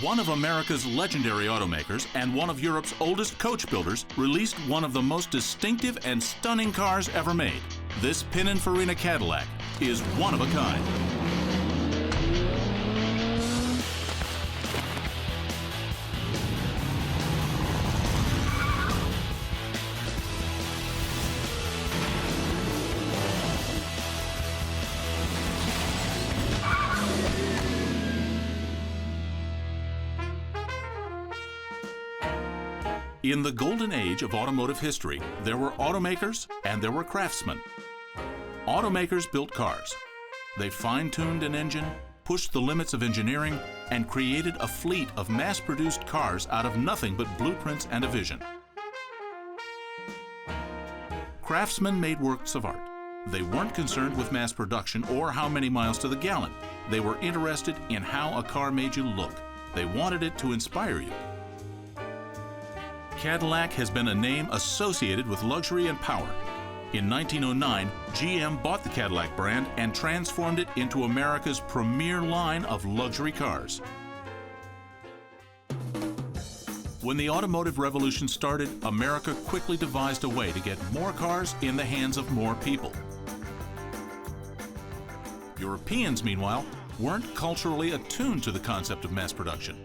One of America's legendary automakers and one of Europe's oldest coach builders released one of the most distinctive and stunning cars ever made. This Pininfarina Cadillac is one of a kind. In the golden age of automotive history, there were automakers and there were craftsmen. Automakers built cars. They fine-tuned an engine, pushed the limits of engineering, and created a fleet of mass-produced cars out of nothing but blueprints and a vision. Craftsmen made works of art. They weren't concerned with mass production or how many miles to the gallon. They were interested in how a car made you look. They wanted it to inspire you. Cadillac has been a name associated with luxury and power. In 1909, GM bought the Cadillac brand and transformed it into America's premier line of luxury cars. When the automotive revolution started, America quickly devised a way to get more cars in the hands of more people. Europeans, meanwhile, weren't culturally attuned to the concept of mass production.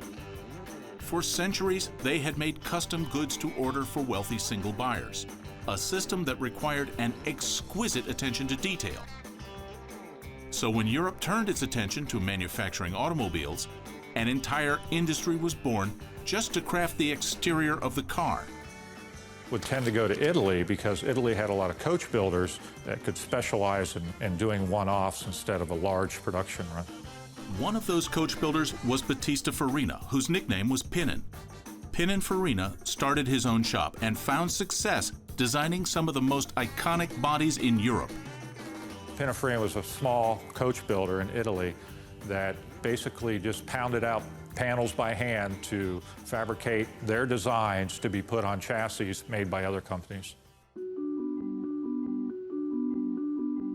For centuries, they had made custom goods to order for wealthy single buyers, a system that required an exquisite attention to detail. So when Europe turned its attention to manufacturing automobiles, an entire industry was born just to craft the exterior of the car. Would tend to go to Italy because Italy had a lot of coach builders that could specialize in doing one-offs instead of a large production run. One of those coach builders was Pininfarina, whose nickname was Pinin. Pininfarina started his own shop and found success designing some of the most iconic bodies in Europe. Pininfarina was a small coach builder in Italy that basically just pounded out panels by hand to fabricate their designs to be put on chassis made by other companies.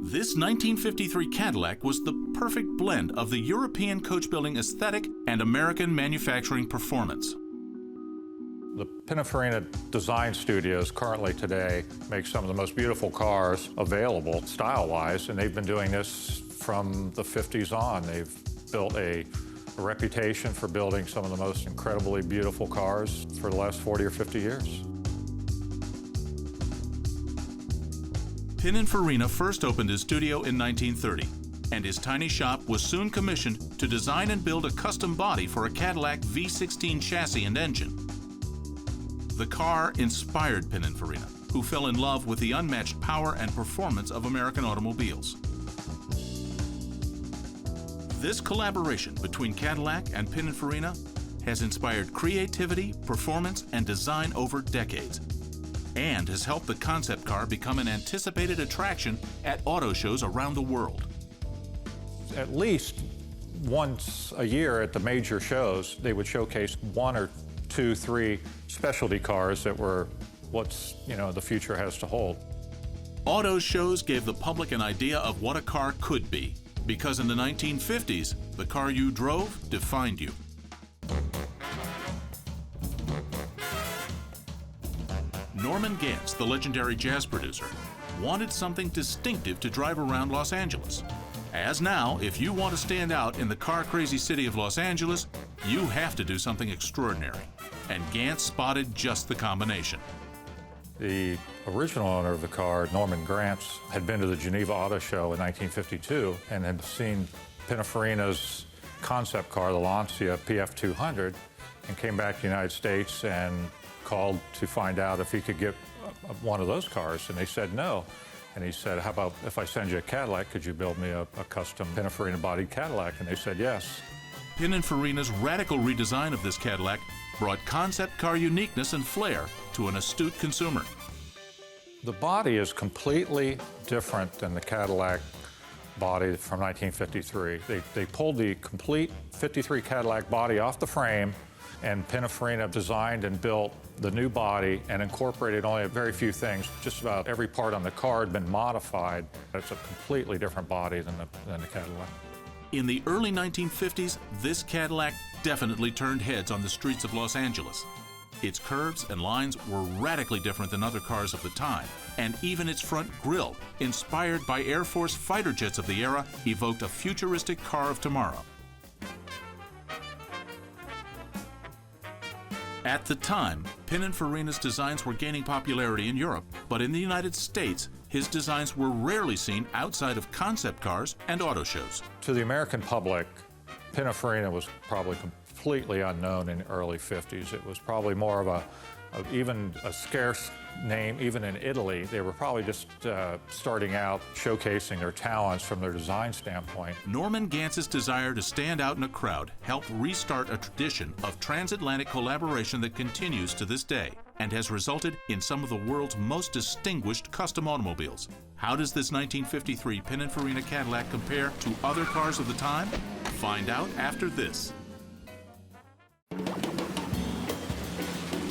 This 1953 Cadillac was the perfect blend of the European coach-building aesthetic and American manufacturing performance. The Pininfarina design studios currently today make some of the most beautiful cars available style-wise, and they've been doing this from the 50s on. They've built a reputation for building some of the most incredibly beautiful cars for the last 40 or 50 years. Pininfarina first opened his studio in 1930, and his tiny shop was soon commissioned to design and build a custom body for a Cadillac V16 chassis and engine. The car inspired Pininfarina, who fell in love with the unmatched power and performance of American automobiles. This collaboration between Cadillac and Pininfarina has inspired creativity, performance, and design over decades, and has helped the concept car become an anticipated attraction at auto shows around the world. At least once a year at the major shows, they would showcase 1 or 2, 3 specialty cars that were what's, the future has to hold. Auto shows gave the public an idea of what a car could be, because in the 1950s, the car you drove defined you. Norman Granz, the legendary jazz producer, wanted something distinctive to drive around Los Angeles. As now, if you want to stand out in the car-crazy city of Los Angeles, you have to do something extraordinary. And Granz spotted just the combination. The original owner of the car, Norman Granz, had been to the Geneva Auto Show in 1952 and had seen Pininfarina's concept car, the Lancia PF 200, and came back to the United States and called to find out if he could get one of those cars, and they said no. And he said, how about if I send you a Cadillac, could you build me a custom Pininfarina-bodied Cadillac? And they said yes. Pininfarina's radical redesign of this Cadillac brought concept car uniqueness and flair to an astute consumer. The body is completely different than the Cadillac body from 1953. They pulled the complete 53 Cadillac body off the frame, and Pininfarina designed and built the new body and incorporated only a very few things. Just about every part on the car had been modified. It's a completely different body than the Cadillac. In the early 1950s, this Cadillac definitely turned heads on the streets of Los Angeles. Its curves and lines were radically different than other cars of the time, and even its front grille, inspired by Air Force fighter jets of the era, evoked a futuristic car of tomorrow. At the time, Pininfarina's designs were gaining popularity in Europe, but in the United States, his designs were rarely seen outside of concept cars and auto shows. To the American public, Pininfarina was probably completely unknown in the early 50s. It was probably more of even a scarce name, even in Italy. They were probably just starting out showcasing their talents from their design standpoint. Norman Gantz's desire to stand out in a crowd helped restart a tradition of transatlantic collaboration that continues to this day and has resulted in some of the world's most distinguished custom automobiles. How does this 1953 Pininfarina Cadillac compare to other cars of the time? Find out after this.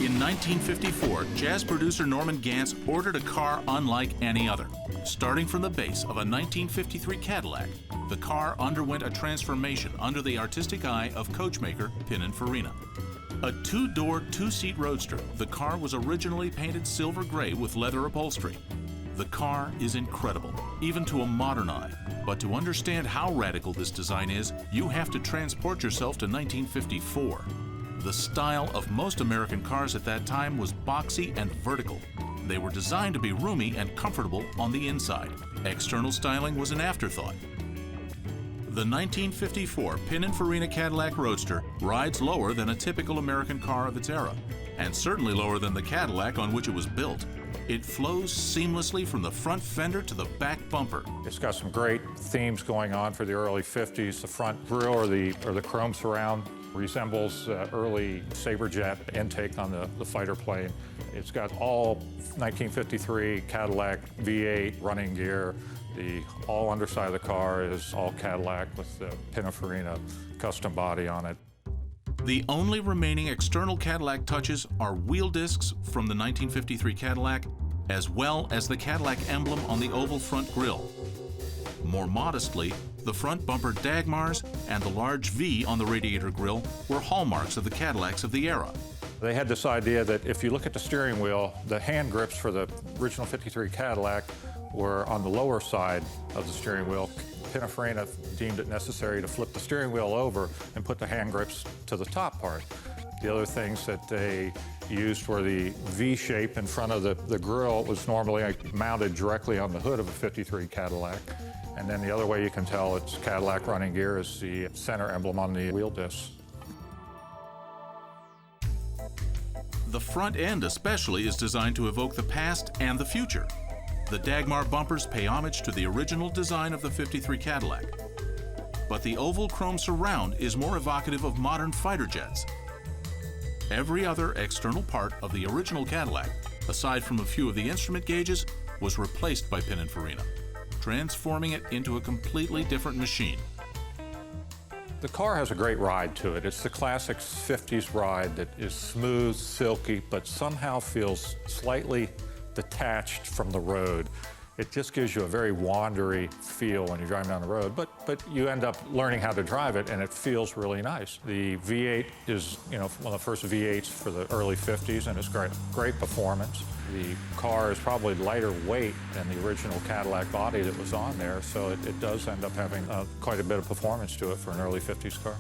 In 1954, jazz producer Norman Gantz ordered a car unlike any other. Starting from the base of a 1953 Cadillac, the car underwent a transformation under the artistic eye of coachmaker Pininfarina. A two-door, two-seat roadster, the car was originally painted silver gray with leather upholstery. The car is incredible, even to a modern eye. But to understand how radical this design is, you have to transport yourself to 1954. The style of most American cars at that time was boxy and vertical. They were designed to be roomy and comfortable on the inside. External styling was an afterthought. The 1954 Pininfarina Cadillac Roadster rides lower than a typical American car of its era, and certainly lower than the Cadillac on which it was built. It flows seamlessly from the front fender to the back bumper. It's got some great themes going on for the early 50s. The front grille or the chrome surround resembles early Saberjet intake on the fighter plane. It's got all 1953 Cadillac V8 running gear. The all underside of the car is all Cadillac with the Pininfarina custom body on it. The only remaining external Cadillac touches are wheel discs from the 1953 Cadillac, as well as the Cadillac emblem on the oval front grille. More modestly, the front bumper Dagmars and the large V on the radiator grille were hallmarks of the Cadillacs of the era. They had this idea that if you look at the steering wheel, the hand grips for the original 53 Cadillac were on the lower side of the steering wheel. Pininfarina deemed it necessary to flip the steering wheel over and put the hand grips to the top part. The other things that they used were the V shape in front of the grille was normally mounted directly on the hood of a 53 Cadillac. And then the other way you can tell it's Cadillac running gear is the center emblem on the wheel discs. The front end especially is designed to evoke the past and the future. The Dagmar bumpers pay homage to the original design of the 53 Cadillac. But the oval chrome surround is more evocative of modern fighter jets. Every other external part of the original Cadillac, aside from a few of the instrument gauges, was replaced by Pininfarina, transforming it into a completely different machine. The car has a great ride to it. It's the classic 50s ride that is smooth, silky, but somehow feels slightly detached from the road. It just gives you a very wandery feel when you're driving down the road, but you end up learning how to drive it, and it feels really nice. The V8 is, one of the first V8s for the early 50s, and it's great performance. The car is probably lighter weight than the original Cadillac body that was on there, so it does end up having quite a bit of performance to it for an early 50s car.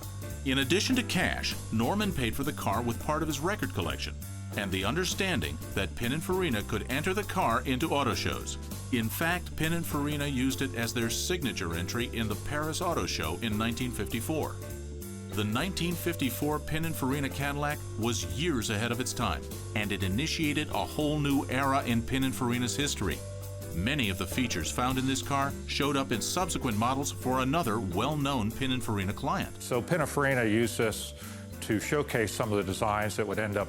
In addition to cash, Norman paid for the car with part of his record collection and the understanding that Pininfarina could enter the car into auto shows. In fact, Pininfarina used it as their signature entry in the Paris Auto Show in 1954. The 1954 Pininfarina Cadillac was years ahead of its time, and it initiated a whole new era in Pininfarina's history. Many of the features found in this car showed up in subsequent models for another well-known Pininfarina client. So Pininfarina used this to showcase some of the designs that would end up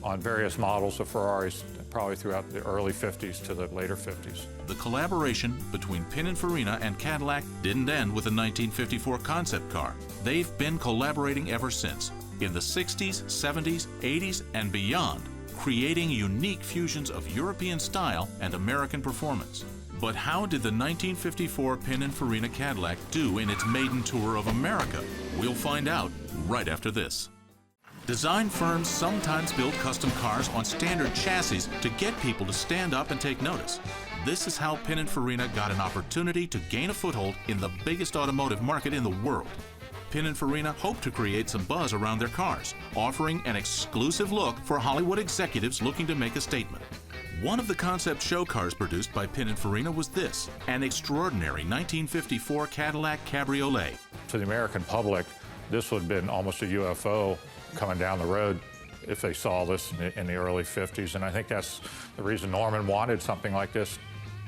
on various models of Ferraris probably throughout the early 50s to the later 50s. The collaboration between Pininfarina and Cadillac didn't end with the 1954 concept car. They've been collaborating ever since, in the 60s, 70s, 80s, and beyond, creating unique fusions of European style and American performance. But how did the 1954 Pininfarina Cadillac do in its maiden tour of America? We'll find out right after this. Design firms sometimes build custom cars on standard chassis to get people to stand up and take notice. This is how Pininfarina got an opportunity to gain a foothold in the biggest automotive market in the world. Pininfarina hoped to create some buzz around their cars, offering an exclusive look for Hollywood executives looking to make a statement. One of the concept show cars produced by Pininfarina was this, an extraordinary 1954 Cadillac Cabriolet. To the American public, this would have been almost a UFO coming down the road if they saw this in the early 50s. And I think that's the reason Norman wanted something like this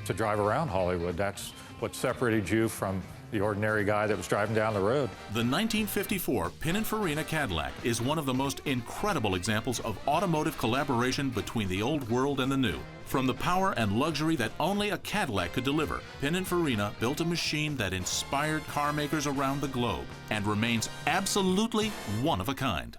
to drive around Hollywood. That's what separated you from the ordinary guy that was driving down the road. The 1954 Pininfarina Cadillac is one of the most incredible examples of automotive collaboration between the old world and the new. From the power and luxury that only a Cadillac could deliver, Pininfarina built a machine that inspired car makers around the globe and remains absolutely one of a kind.